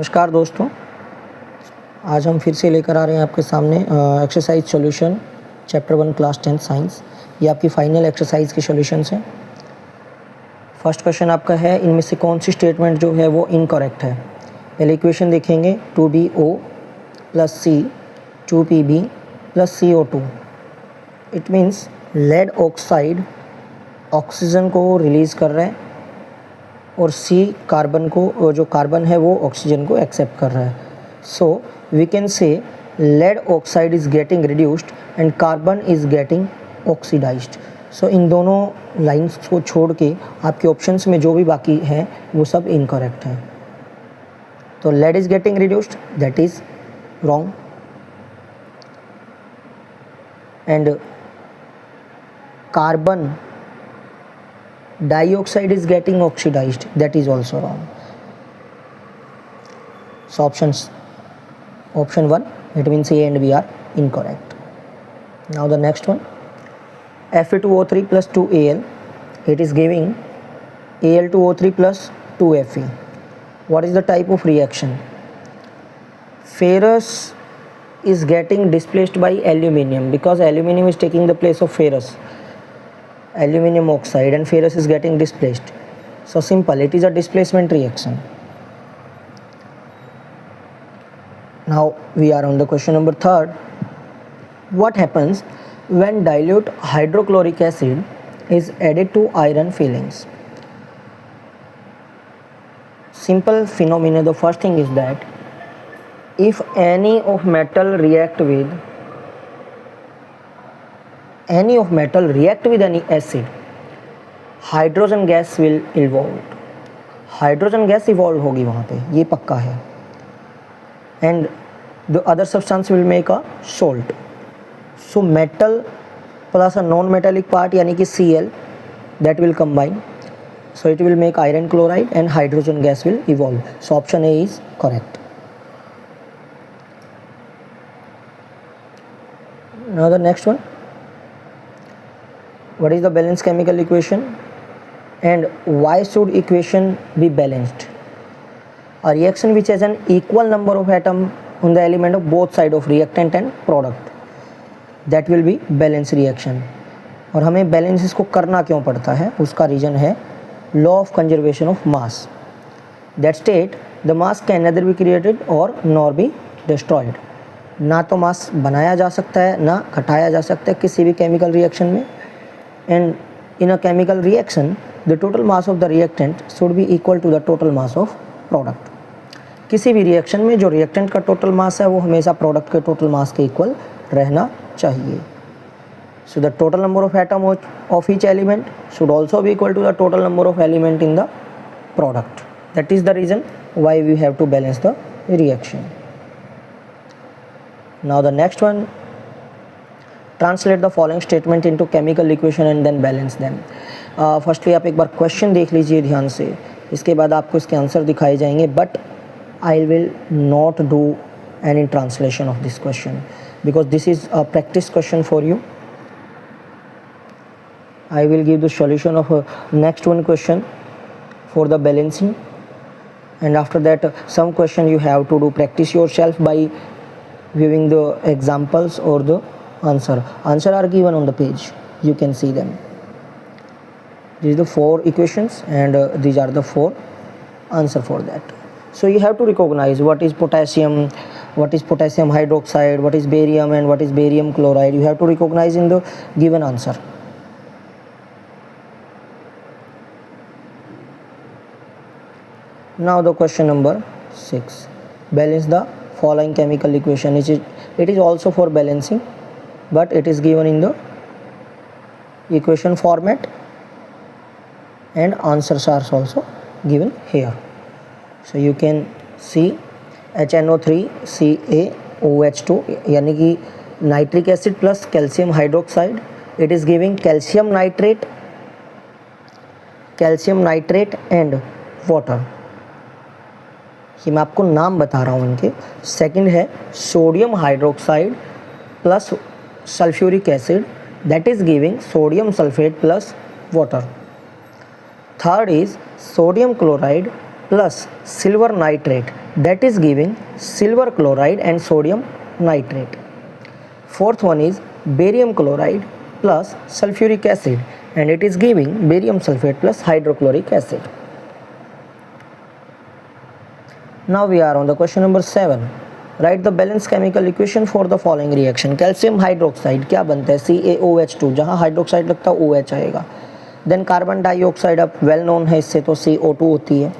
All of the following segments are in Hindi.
नमस्कार दोस्तों, आज हम फिर से लेकर आ रहे हैं आपके सामने exercise solution chapter 1 class 10 science. ये आपकी फाइनल एक्सरसाइज के सॉल्यूशंस हैं। फर्स्ट क्वेश्चन आपका है, इनमें से कौन सी स्टेटमेंट जो है वो इनकरेक्ट है। पहले इक्वेशन देखेंगे 2BO plus C 2PB plus CO2। It means lead oxide oxygen को रिलीज़ कर रहा है और C कार्बन को, जो कार्बन है वो ऑक्सीजन को एक्सेप्ट कर रहा है। So we can say lead oxide is getting reduced and carbon is getting oxidised. So इन दोनों लाइंस को छोड़ के आपके ऑप्शंस में जो भी बाकी हैं वो सब इनकरेक्ट हैं। तो lead is getting reduced, that is wrong, and carbon dioxide is getting oxidized, that is also wrong. So option 1, it means A and B are incorrect. Now the next one, Fe2O3 plus 2Al, it is giving Al2O3 plus 2Fe. What is the type of reaction? Ferrous is getting displaced by aluminium because aluminium is taking the place of ferrous, aluminium oxide, and ferrous is getting displaced. So simple, it is a displacement reaction. Now we are on the question number 3. What happens when dilute hydrochloric acid is added to iron fillings? Simple phenomena. The first thing is that if any of metal react with any acid, hydrogen gas will evolve. Hydrogen gas evolve होगी वहाँ पे, ये पक्का है। And the other substance will make a salt. So metal plus a non metallic part यानी कि Cl, that will combine, so it will make iron chloride and hydrogen gas will evolve. So option A is correct. Now the next one, what is the balanced chemical equation and why should equation be balanced? A reaction which has an equal number of atom on the element of both side of reactant and product, that will be balanced reaction. और हमें बैलेंस इसको करना क्यों पड़ता है, उसका रीज़न है law of conservation of mass, that state the mass can nether be created और नॉर बी डिस्ट्रॉयड। ना तो मास बनाया जा सकता है ना घटाया जा सकता है किसी भी केमिकल रिएक्शन में। And in a chemical reaction, the total mass of the reactant should be equal to the total mass of product. किसी भी रिएक्शन में जो रिएक्टेंट का टोटल मास है वो हमेशा प्रोडक्ट के टोटल मास के इक्वल रहना चाहिए। So the total number of atom of each element should also be equal to the total number of element in the product. That is the reason why we have to balance the reaction. Now the next one, translate the following statement into chemical equation and then balance them. Firstly आप एक बार क्वेश्चन देख लीजिए ध्यान से, इसके बाद आपको इसके आंसर दिखाए जाएंगे, but I will not do any translation of this question because this is a practice question for you. I will give the solution of next one question for the balancing, and after that some question you have to do practice yourself by viewing the examples or the answer are given on the page, you can see them. These are the 4 equations and these are the 4 answer for that. So you have to recognize what is potassium hydroxide, what is barium and what is barium chloride. You have to recognize in the given answer. Now the question number 6, balance the following chemical equation. It is also for balancing, but it is given in the equation format and answers are also given here. So you can see HNO3CaOH2 यानी कि nitric acid plus calcium hydroxide, it is giving calcium nitrate and water. ये मैं आपको नाम बता रहा हूँ इनके। सेकंड है sodium hydroxide plus sulfuric acid, that is giving sodium sulfate plus water. Third is sodium chloride plus silver nitrate, that is giving silver chloride and sodium nitrate. Fourth one is barium chloride plus sulfuric acid, and it is giving barium sulfate plus hydrochloric acid. Now we are on the question number 7. Write the balanced chemical equation for the following reaction. Calcium hydroxide क्या बनता है? CaOH2, जहाँ हाइड्रोक्साइड लगता है OH आएगा. देन कार्बन डाइऑक्साइड अब वेल नोन है इससे, तो CO2 होती है.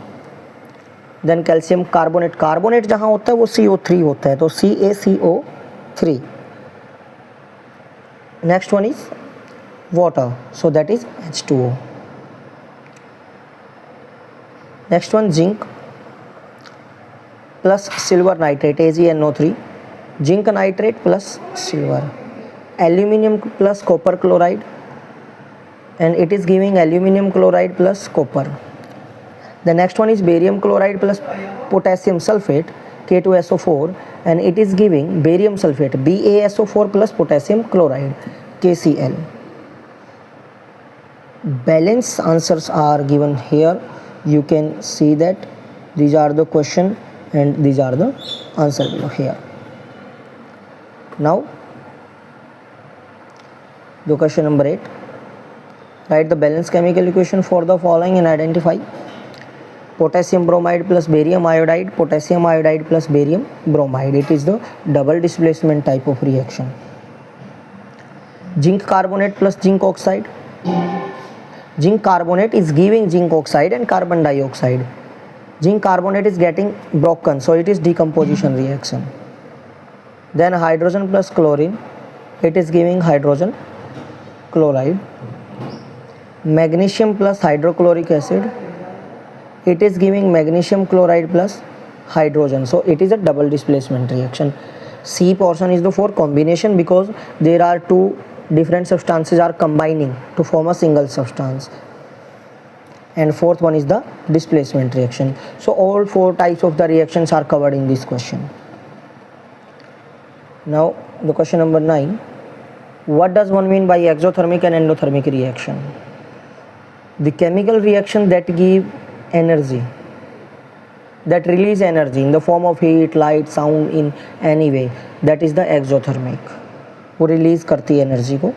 देन कैल्शियम कार्बोनेट, कार्बोनेट जहाँ होता है वो CO3 होता है, तो CaCO3. Next one is water, so that is H2O. Next one zinc plus silver nitrate AgNO3, zinc nitrate plus silver, aluminium plus copper chloride, and it is giving aluminium chloride plus copper. The next one is barium chloride plus potassium sulfate K2SO4, and it is giving barium sulfate BaSO4 plus potassium chloride KCl. Balanced answers are given here. You can see that these are the question and these are the answer below here. Now the question number 8. Write the balanced chemical equation for the following and identify. Potassium bromide plus barium iodide, potassium iodide plus barium bromide. It is the double displacement type of reaction. Zinc carbonate plus zinc oxide. Zinc carbonate is giving zinc oxide and carbon dioxide. Zinc carbonate is getting broken, so it is decomposition reaction. Then hydrogen plus chlorine, it is giving hydrogen chloride. Magnesium plus hydrochloric acid, it is giving magnesium chloride plus hydrogen, so it is a double displacement reaction. C portion is the for combination, because there are two different substances are combining to form a single substance. And fourth one is the displacement reaction. So all four types of the reactions are covered in this question. Now the question number 9. What does one mean by exothermic and endothermic reaction? The chemical reaction that give energy, that release energy in the form of heat, light, sound in any way, that is the exothermic. वो release करती है energy को.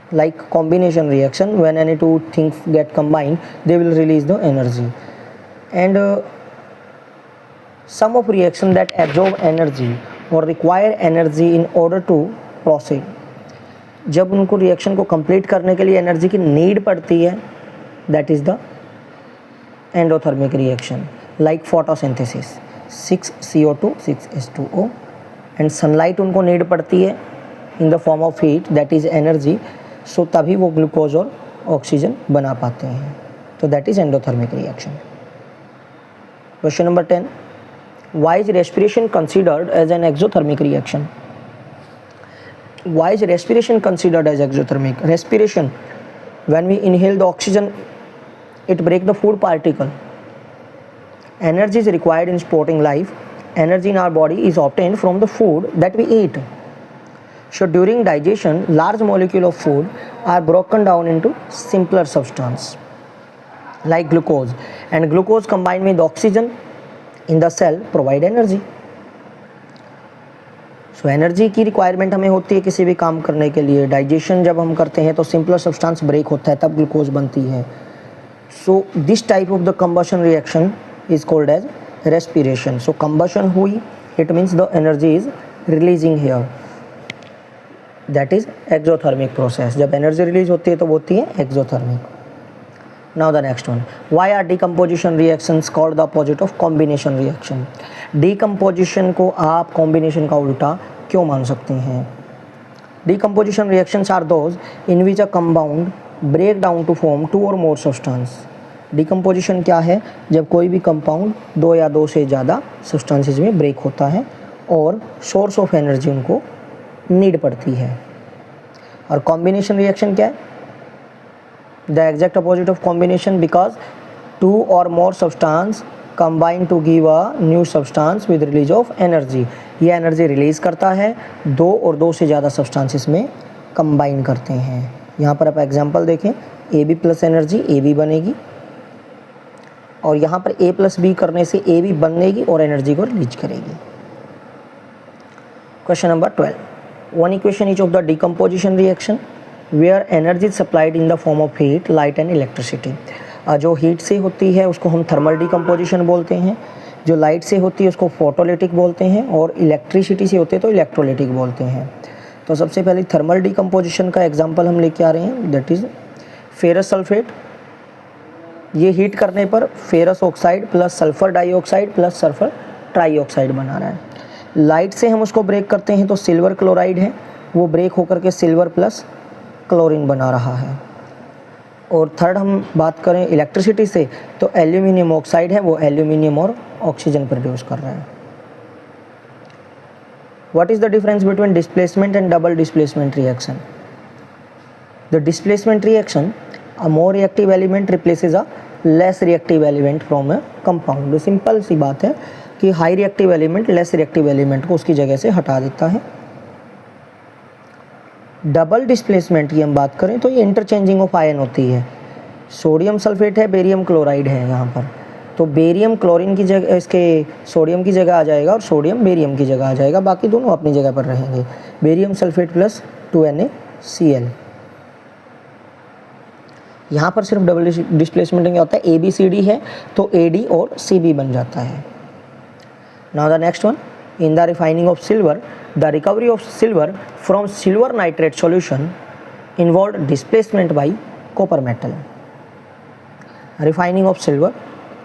Like combination reaction, when any two things get combined, they will release the energy. And some of reaction that absorb energy or require energy in order to proceed, जब उनको रिएक्शन को कंप्लीट करने के लिए एनर्जी की नीड पड़ती है, that is the endothermic reaction. Like photosynthesis, 6CO2 6H2O, and sunlight उनको नीड पड़ती है in the form of heat, that is energy. So तभी वो ग्लूकोज और ऑक्सीजन बना पाते हैं, तो that is endothermic reaction. Question number 10. Why is respiration considered as an exothermic reaction? Why is respiration considered as exothermic? Respiration, when we inhale the oxygen, it breaks the food particle. Energy is required in supporting life. Energy in our body is obtained from the food that we eat. So during digestion, large molecule of food are broken down into simpler substance like glucose, and glucose combined with oxygen in the cell provide energy. So energy की रिक्वायरमेंट हमें होती है किसी भी काम करने के लिए. डाइजेशन जब हम करते हैं तो सिंपलर सब्सटेंस ब्रेक होता है, तब ग्लूकोज बनती है. So this type of the combustion reaction is called as respiration. So combustion हुई, it means the energy is releasing here, that is exothermic process. जब एनर्जी रिलीज होती है तो वो होती है exothermic. Now the next one. Why are decomposition reactions called the opposite of combination reaction? Decomposition को आप combination का उल्टा क्यों मान सकते हैं? Decomposition reactions are those in which a compound break down to form two or more substance. Decomposition क्या है? जब कोई भी compound दो या दो से ज़्यादा substances में break होता है और source of energy उनको need पड़ती है. और combination reaction क्या है? The exact opposite of combination, because two or more substance combine to give a new substance with release of energy. ये एनर्जी रिलीज़ करता है, दो और दो से ज़्यादा सब्सटेंसेस में कंबाइन करते हैं. यहाँ पर आप एग्जांपल देखें, AB प्लस एनर्जी AB बनेगी और यहाँ पर A प्लस बी करने से A भी बनेगी और एनर्जी को रिलीज करेगी। Question number 12, one equation each of the decomposition reaction where energy supplied in the form of heat, light and electricity. जो हीट से होती है उसको हम थर्मल डिकम्पोजिशन बोलते हैं, जो लाइट से होती है उसको फोटोलिटिक बोलते हैं, और इलेक्ट्रिसिटी से होते हैं तो इलेक्ट्रोलिटिक बोलते हैं। तो सबसे पहले थर्मल डिकम्पोजिशन का एग्जांपल हम लेके आ रहे हैं, दैट इज़ फेरस सल्फेट। ये हीट करने पर ferrous oxide plus sulphur dioxide plus sulphur trioxide बना रहा है। लाइट से हम उसको ब्रेक करते हैं तो सिल्वर क्लोराइड है, वो ब्रेक होकर के सिल्वर प्लस क्लोरीन बना रहा है। और थर्ड हम बात करें इलेक्ट्रिसिटी से तो एल्यूमिनियम ऑक्साइड है, वो एल्यूमिनियम और ऑक्सीजन प्रोड्यूस कर रहा है। What is the difference between displacement and double displacement reaction? The displacement reaction, a more reactive element replaces a less reactive element from a compound। Simple सी बात है कि high reactive element less reactive element को उसकी जगह से हटा देता है। डबल डिस्प्लेसमेंट की हम बात करें तो ये इंटरचेंजिंग ऑफ आयन होती है। सोडियम सल्फेट है, बेरियम क्लोराइड है यहाँ पर, तो बेरियम क्लोरीन की जगह इसके सोडियम की जगह आ जाएगा और सोडियम बेरियम की जगह आ जाएगा, बाकी दोनों अपनी जगह पर रहेंगे। Barium sulphate plus 2NaCl। यहाँ पर सिर्फ डबल डिस्प्लेसमेंट क्या होता है, ABCD है तो AD और CB बन जाता है। Now the next one, in the refining of silver the recovery of silver from silver nitrate solution involve displacement bye copper metal. Refining of silver,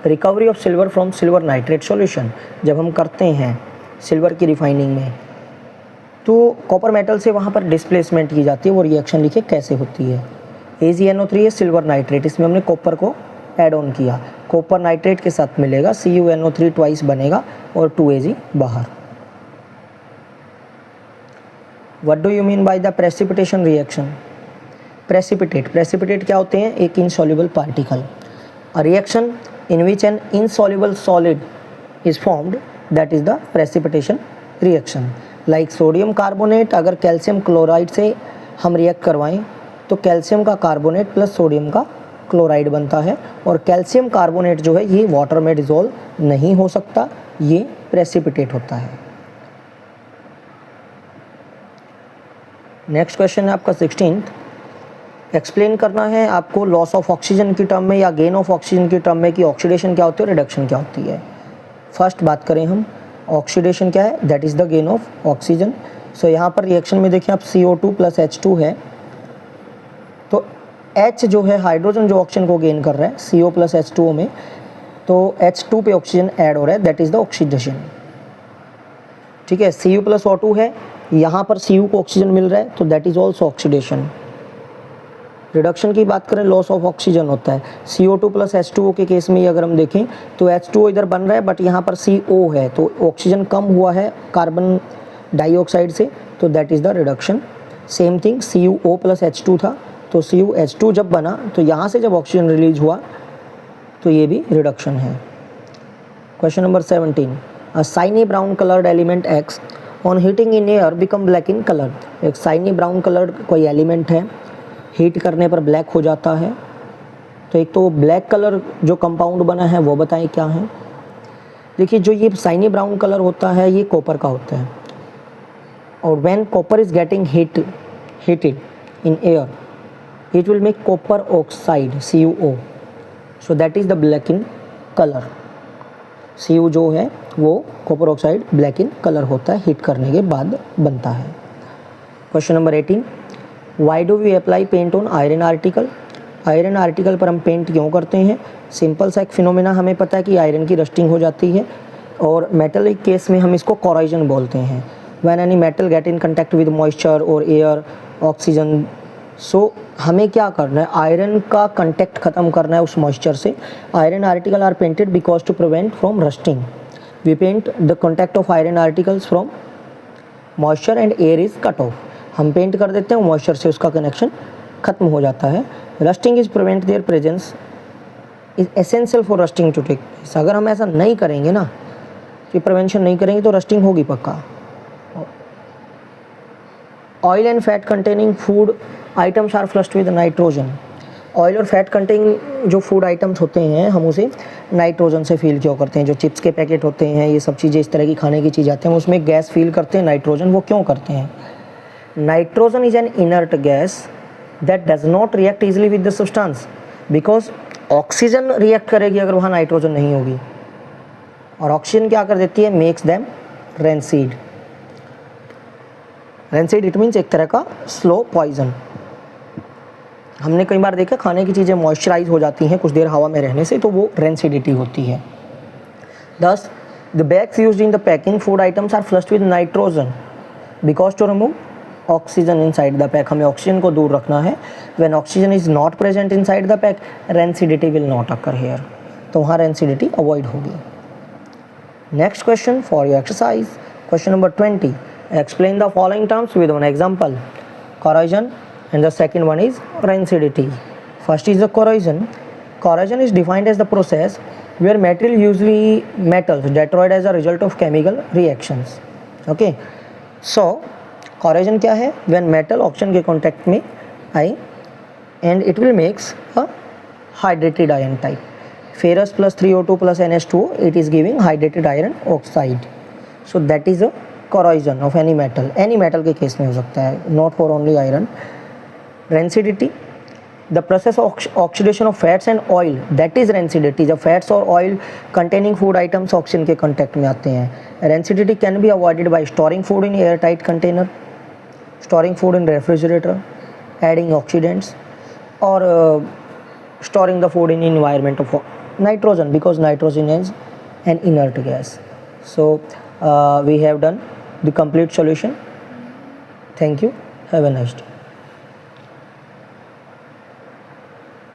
recovery of silver from silver nitrate solution, जब हम करते हैं सिल्वर की रिफाइनिंग में तो कॉपर मेटल से वहाँ पर डिस्प्लेसमेंट की जाती है। वो रिएक्शन लिखे कैसे होती है। AgNO3 है सिल्वर नाइट्रेट, इसमें हमने कॉपर को ऐड ऑन किया, कॉपर नाइट्रेट के साथ मिलेगा, CuNO3 ट्वाइस बनेगा और 2Ag बाहर। What do you mean by the precipitation reaction? Precipitate क्या होते हैं, एक insoluble particle. A reaction in which N insoluble solid is formed, that is the precipitation reaction. Like sodium carbonate, अगर कैल्शियम क्लोराइड से हम रिएक्ट करवाएं तो कैल्शियम का कार्बोनेट प्लस सोडियम का क्लोराइड बनता है, और कैल्शियम कार्बोनेट जो है ये वाटर में डिज़ोल्व नहीं हो सकता, ये प्रेसिपिटेट होता है। नेक्स्ट क्वेश्चन है आपका 16th। एक्सप्लेन करना है आपको लॉस ऑफ ऑक्सीजन की टर्म में या गेन ऑफ ऑक्सीजन की टर्म में कि ऑक्सीडेशन क्या होती है और रिडक्शन क्या होती है। फर्स्ट बात करें हम, ऑक्सीडेशन क्या है, that is the gain of oxygen. So यहाँ पर रिएक्शन में देखिए आप CO2 प्लस H2 है, तो H जो है हाइड्रोजन जो ऑक्सीजन को गेन कर रहा है CO प्लस H2O में, तो H2 पे ऑक्सीजन ऐड हो रहा है, दैट इज़ द ऑक्सीडेशन। ठीक है, Cu प्लस O2 है, यहाँ पर Cu को ऑक्सीजन मिल रहा है तो that is also oxidation. Reduction की बात करें, लॉस ऑफ ऑक्सीजन होता है। CO2 प्लस H2O के केस में अगर हम देखें तो H2O इधर बन रहा है बट यहाँ पर CO है, तो ऑक्सीजन कम हुआ है कार्बन डाइऑक्साइड से, तो that is the reduction. Same thing CuO plus H2 था, तो CuH2 जब बना तो यहाँ से जब ऑक्सीजन रिलीज हुआ तो ये भी रिडक्शन है। Question number 17, a shiny brown coloured element X on heating in air become black in colour. एक साइनी ब्राउन कलर्ड कोई एलिमेंट है, हीट करने पर ब्लैक हो जाता है, तो एक तो ब्लैक कलर जो कंपाउंड बना है वो बताएं क्या है। देखिए जो ये साइनी ब्राउन कलर होता है ये कॉपर का होता है, और when copper is getting heated in air it will make copper oxide CuO, so that is the black in color। Cu जो है वो copper oxide black in colour होता है, हीट करने के बाद बनता है। Question number 18, why do we apply paint on iron article. Iron article पर हम पेंट क्यों करते हैं? सिंपल सा एक फिनोमेना हमें पता है कि आयरन की रस्टिंग हो जाती है, और मेटलिक केस में हम इसको कोराइजन बोलते हैं। When any metal get in contact with moisture और एयर ऑक्सीजन, सो हमें क्या करना है, आयरन का कंटेक्ट ख़त्म करना है उस मॉइस्चर से। Iron article are painted because to prevent from rusting. We paint the contact of iron articles from moisture and air is cut off. हम पेंट कर देते हैं, मॉइस्चर से उसका कनेक्शन ख़त्म हो जाता है। Rusting is prevent their presence is essential for rusting to take place. अगर हम ऐसा नहीं करेंगे ना, कि प्रिवेंशन नहीं करेंगे तो रस्टिंग होगी पक्का। Oil and fat containing food items are flushed with nitrogen. Oil और फैट कंटेनिंग जो फूड आइटम्स होते हैं हम उसे नाइट्रोजन से फील क्यों करते हैं? जो चिप्स के पैकेट होते हैं, ये सब चीज़ें, इस तरह की खाने की चीज़ आती हैं, हम उसमें गैस फील करते हैं नाइट्रोजन, वो क्यों करते हैं? Nitrogen is an inert gas that does not react easily with the substance, because oxygen react करेगी अगर वहाँ नाइट्रोजन नहीं होगी, और ऑक्सीजन क्या कर देती है? Makes them rancid. Rancid it means एक तरह का स्लो पॉइजन। हमने कई बार देखा खाने की चीज़ें मॉइस्चराइज हो जाती हैं कुछ देर हवा में रहने से, तो वो रेंसिडिटी होती है। Thus, the bags used in the packing food items are flushed with nitrogen because to remove oxygen inside the pack, हमें ऑक्सीजन को दूर रखना है। When oxygen is not present inside the pack, rancidity will not occur here, तो वहाँ rancidity avoid होगी। Next question for your exercise, question number 20. Explain the following terms with one example. Corrosion and the second one is rancidity. First is the corrosion. Corrosion is defined as the process where material, usually metals, deteriorate as a result of chemical reactions. Okay, so corrosion क्या है? When metal oxygen के contact में आए and it will makes a hydrated iron type. Ferrous plus 3O2 plus NH2O, it is giving hydrated iron oxide. So that is a corrosion of any metal. Any metal के केस में हो सकता है, not for only iron. Rancidity, the process of oxidation of fats and oil, that is rancidity. जब fats और oil containing food items oxygen के contact में आते हैं। Rancidity can be avoided by storing food in airtight container, storing food in refrigerator, adding oxidants, or storing the food in environment of nitrogen, because nitrogen is an inert gas. So we have done the complete solution. Thank you. Have a nice day.